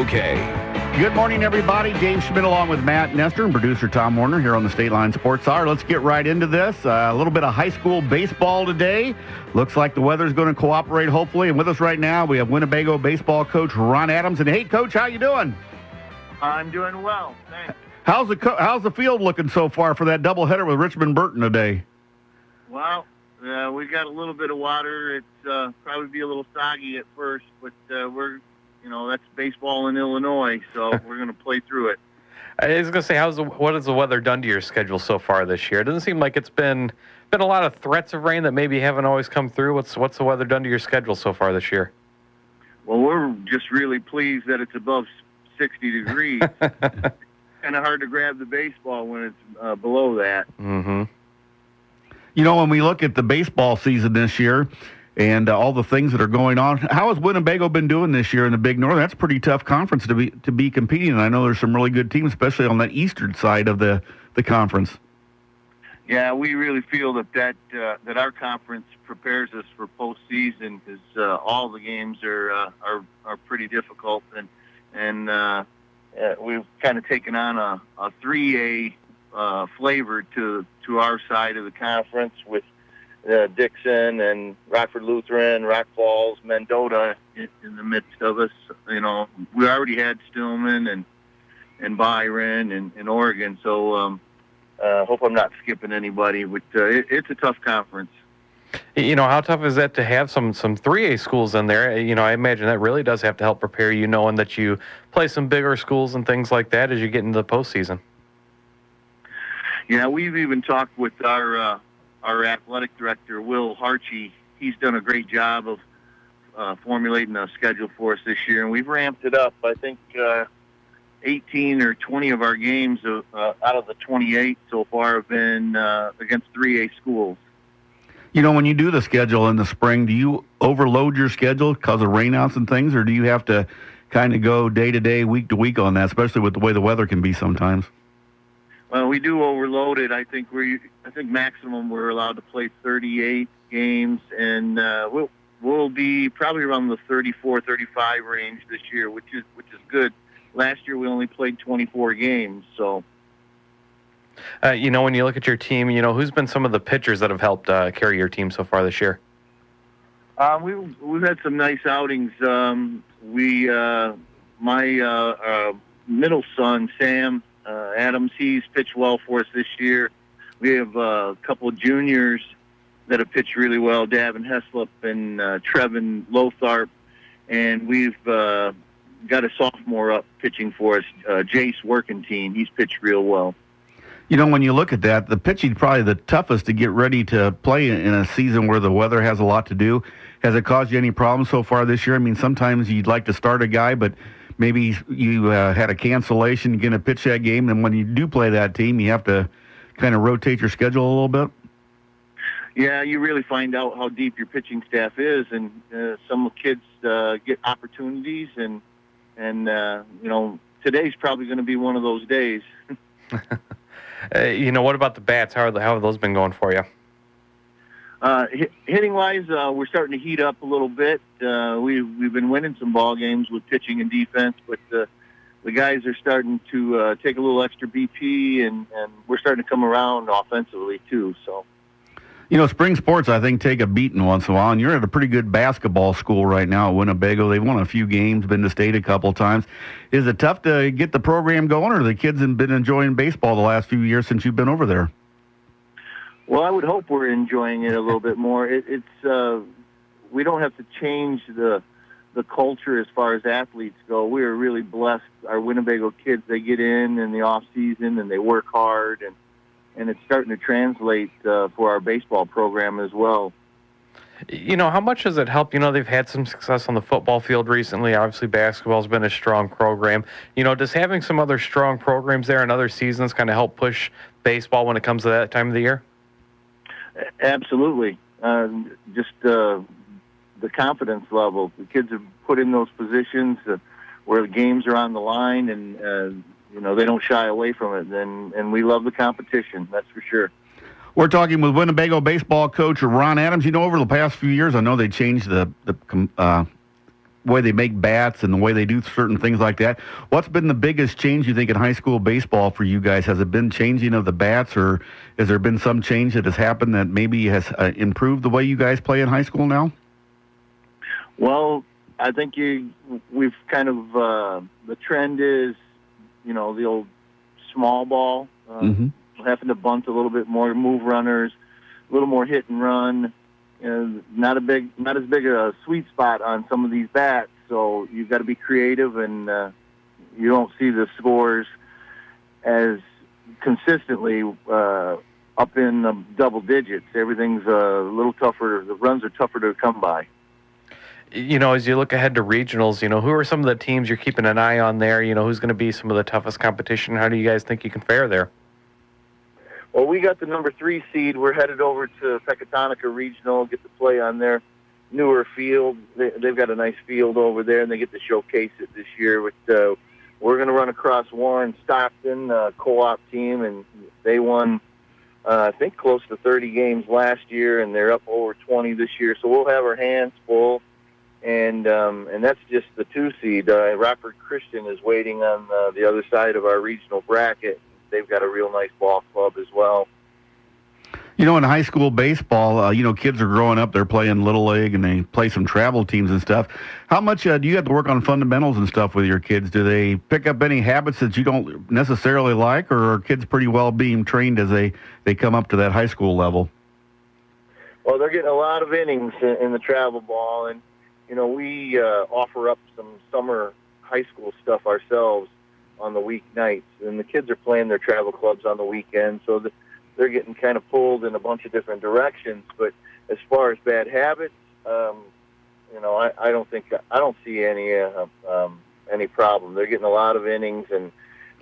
okay. Good morning, everybody. Dave Schmidt along with Matt Nestor and producer Tom Warner here on the State Line Sports Hour. Let's get right into this. A little bit of high school baseball today. Looks like the weather's going to cooperate, hopefully. And with us right now, we have Winnebago baseball coach Ron Adams. And hey, Coach, how you doing? I'm doing well, thanks. How's the field looking so far for that doubleheader with Richmond Burton today? Well, we got a little bit of water. It's probably be a little soggy at first, but that's baseball in Illinois, so we're going to play through it. I was going to say, what has the weather done to your schedule so far this year? It doesn't seem like it's been a lot of threats of rain that maybe haven't always come through. What's the weather done to your schedule so far this year? Well, we're just really pleased that it's above 60 degrees. Kind of hard to grab the baseball when it's below that. Mm-hmm. You know, when we look at the baseball season this year and all the things that are going on, how has Winnebago been doing this year in the Big North? That's a pretty tough conference to be competing in. I know there's some really good teams, especially on that eastern side of the conference. Yeah, we really feel that our conference prepares us for postseason because all the games are pretty difficult, and we've kind of taken on a 3A flavor to our side of the conference with Dixon and Rockford Lutheran, Rock Falls, Mendota in the midst of us. You know, we already had Stillman and Byron and Oregon, so hope I'm not skipping anybody, but it's a tough conference. You know, how tough is that to have some 3A schools in there? You know, I imagine that really does have to help prepare you, knowing that you play some bigger schools and things like that as you get into the postseason. Yeah, we've even talked with our athletic director, Will Harchie. He's done a great job of formulating a schedule for us this year, and we've ramped it up. I think 18 or 20 of our games out of the 28 so far have been against 3A schools. You know, when you do the schedule in the spring, do you overload your schedule because of rainouts and things, or do you have to kind of go day to day, week to week on that, especially with the way the weather can be sometimes? Well, we do overload it. I think maximum we're allowed to play 38 games, and we'll be probably around the 34, 35 range this year, which is good. Last year we only played 24 games, so. You know, when you look at your team, you know, who's been some of the pitchers that have helped carry your team so far this year? We've had some nice outings. My middle son, Sam Adams, he's pitched well for us this year. We have a couple of juniors that have pitched really well, Davin Heslop and Trevin Lotharp, and we've got a sophomore up pitching for us, Jace Workentine. He's pitched real well. You know, when you look at that, the pitching probably the toughest to get ready to play in a season where the weather has a lot to do. Has it caused you any problems so far this year? I mean, sometimes you'd like to start a guy, but maybe you had a cancellation, you're going to pitch that game, and when you do play that team, you have to kind of rotate your schedule a little bit? Yeah, you really find out how deep your pitching staff is, and some kids get opportunities, and today's probably going to be one of those days. You know, what about the bats? How have those been going for you? Hitting-wise, we're starting to heat up a little bit. We've been winning some ball games with pitching and defense, but the guys are starting to take a little extra BP, and we're starting to come around offensively too. So, you know, spring sports I think take a beating once in a while, and you're at a pretty good basketball school right now at Winnebago. They've won a few games, been to state a couple times. Is it tough to get the program going, or the kids have been enjoying baseball the last few years since you've been over there? Well, I would hope we're enjoying it a little bit more. It's we don't have to change the culture as far as athletes go. We are really blessed. Our Winnebago kids, they get in the off season and they work hard, and it's starting to translate for our baseball program as well. You know, how much does it help? You know, they've had some success on the football field recently. Obviously, basketball's been a strong program. You know, does having some other strong programs there in other seasons kind of help push baseball when it comes to that time of the year? Absolutely. Just the confidence level. The kids have put in those positions where the games are on the line, and they don't shy away from it. And we love the competition, that's for sure. We're talking with Winnebago baseball coach Ron Adams. You know, over the past few years, I know they changed the way they make bats and the way they do certain things like that. What's been the biggest change, you think, in high school baseball for you guys? Has it been changing of the bats, or has there been some change that has happened that maybe has improved the way you guys play in high school now? Well, I think we've kind of the trend is, the old small ball, having to bunt a little bit more, move runners, a little more hit and run. Not as big a sweet spot on some of these bats. So you've got to be creative, and you don't see the scores as consistently up in the double digits. Everything's a little tougher. The runs are tougher to come by. As you look ahead to regionals, who are some of the teams you're keeping an eye on there? Who's going to be some of the toughest competition? How do you guys think you can fare there? Well, we got the number 3 seed. We're headed over to Pecatonica Regional, get to play on their newer field. They've got a nice field over there, and they get to showcase it this year. We're going to run across Warren Stockton, co-op team, and they won, I think, close to 30 games last year, and they're up over 20 this year. So we'll have our hands full. And that's just the 2 seed. Rockford Christian is waiting on the other side of our regional bracket. They've got a real nice ball club as well. In high school baseball, kids are growing up, they're playing Little League, and they play some travel teams and stuff. How much do you have to work on fundamentals and stuff with your kids? Do they pick up any habits that you don't necessarily like, or are kids pretty well being trained as they come up to that high school level? Well, they're getting a lot of innings in the travel ball, and we offer up some summer high school stuff ourselves on the weeknights, and the kids are playing their travel clubs on the weekend, so they're getting kind of pulled in a bunch of different directions. But as far as bad habits, I don't see any problem. They're getting a lot of innings, and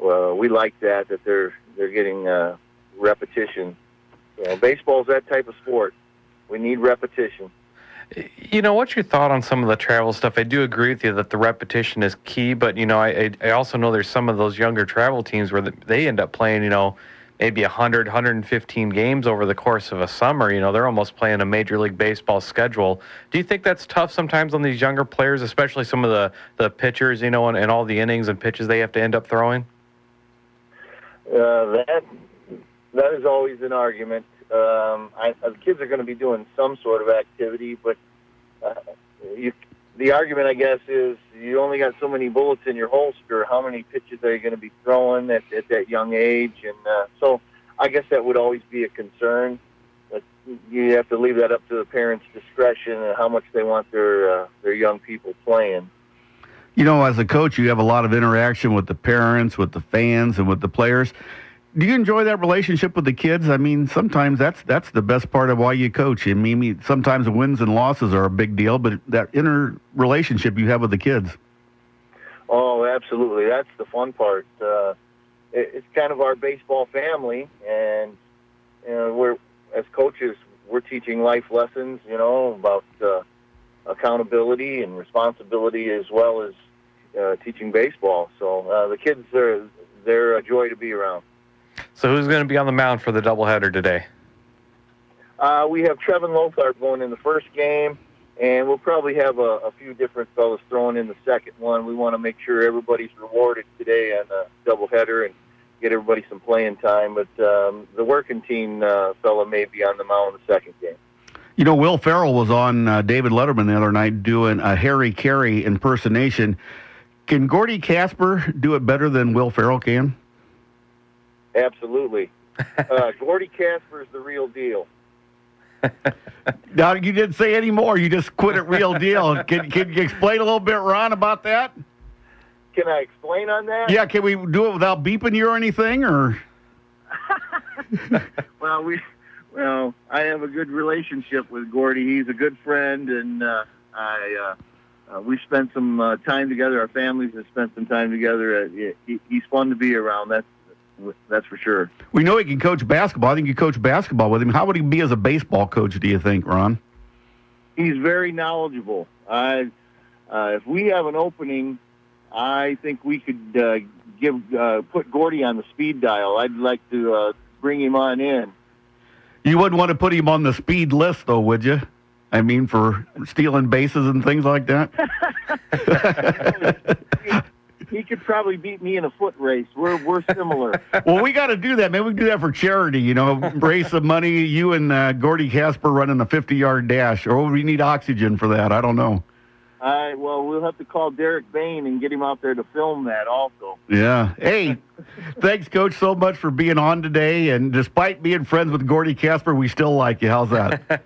we like that they're getting repetition. Baseball's that type of sport. We need repetition. What's your thought on some of the travel stuff? I do agree with you that the repetition is key, but, I also know there's some of those younger travel teams where they end up playing, maybe 100, 115 games over the course of a summer. They're almost playing a Major League Baseball schedule. Do you think that's tough sometimes on these younger players, especially some of the pitchers, and all the innings and pitches they have to end up throwing? That is always an argument. The kids are going to be doing some sort of activity, but the argument, I guess, is you only got so many bullets in your holster. How many pitches are you going to be throwing at that young age? And so I guess that would always be a concern. But you have to leave that up to the parents' discretion and how much they want their young people playing. As a coach, you have a lot of interaction with the parents, with the fans, and with the players. Do you enjoy that relationship with the kids? I mean, sometimes that's the best part of why you coach. I mean, sometimes the wins and losses are a big deal, but that inner relationship you have with the kids. Oh, absolutely. That's the fun part. It's kind of our baseball family, and we're, as coaches, we're teaching life lessons, about accountability and responsibility, as well as teaching baseball. So the kids they're a joy to be around. So who's going to be on the mound for the doubleheader today? We have Trevin Lothar going in the first game, and we'll probably have a few different fellas throwing in the second one. We want to make sure everybody's rewarded today on the doubleheader and get everybody some playing time. But the working team fella may be on the mound in the second game. Will Ferrell was on David Letterman the other night doing a Harry Carey impersonation. Can Gordy Casper do it better than Will Ferrell can? Absolutely. Gordy Casper is the real deal. Now, you didn't say any more. You just quit at real deal. Can you explain a little bit, Ron, about that? Can I explain on that? Yeah, can we do it without beeping you or anything? Or Well, I have a good relationship with Gordy. He's a good friend, and we spent some time together. Our families have spent some time together. He's fun to be around. That's for sure. We know he can coach basketball. I think you coach basketball with him. How would he be as a baseball coach, do you think, Ron? He's very knowledgeable. If we have an opening, I think we could put Gordy on the speed dial. I'd like to bring him on in. You wouldn't want to put him on the speed list, though, would you? I mean, for stealing bases and things like that? He could probably beat me in a foot race. We're similar. Well, we got to do that. Maybe we can do that for charity, raise some money. You and Gordy Casper running a 50-yard dash. Or we need oxygen for that. I don't know. Well, we'll have to call Derek Bain and get him out there to film that also. Yeah. Hey, thanks, Coach, so much for being on today. And despite being friends with Gordy Casper, we still like you. How's that?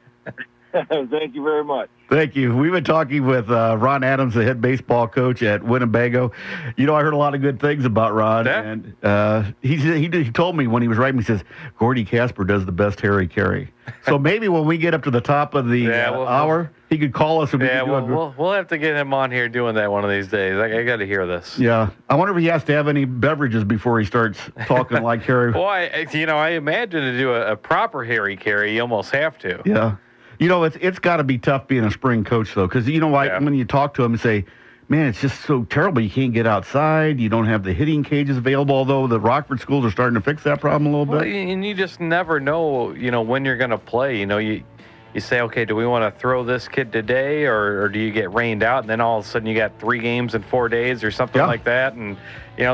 Thank you very much. Thank you. We've been talking with Ron Adams, the head baseball coach at Winnebago. I heard a lot of good things about Ron. Yeah. And he told me when he was writing, he says, Gordy Casper does the best Harry Carey. So maybe when we get up to the top of the hour, he could call us. And we'll have to get him on here doing that one of these days. I got to hear this. Yeah. I wonder if he has to have any beverages before he starts talking like Harry. Well, I imagine to do a proper Harry Carey, you almost have to. Yeah. It's got to be tough being a spring coach, though, because, when you talk to him and say, man, it's just so terrible. You can't get outside. You don't have the hitting cages available, although the Rockford schools are starting to fix that problem a little bit. And you just never know, when you're going to play. You say, okay, do we want to throw this kid today, or do you get rained out, and then all of a sudden you got 3 games in 4 days or something like that. And,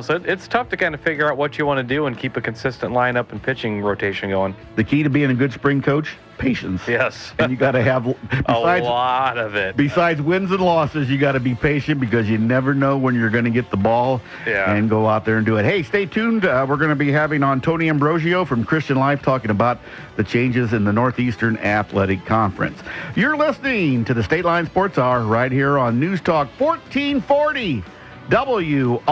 so it's tough to kind of figure out what you want to do and keep a consistent lineup and pitching rotation going. The key to being a good spring coach, patience. Yes. And you got to have a lot of it. Besides wins and losses, you got to be patient because you never know when you're going to get the ball and go out there and do it. Hey, stay tuned. We're going to be having on Tony Ambrosio from Christian Life talking about the changes in the Northeastern Athletic Conference. You're listening to the State Line Sports Hour right here on News Talk 1440 WROK.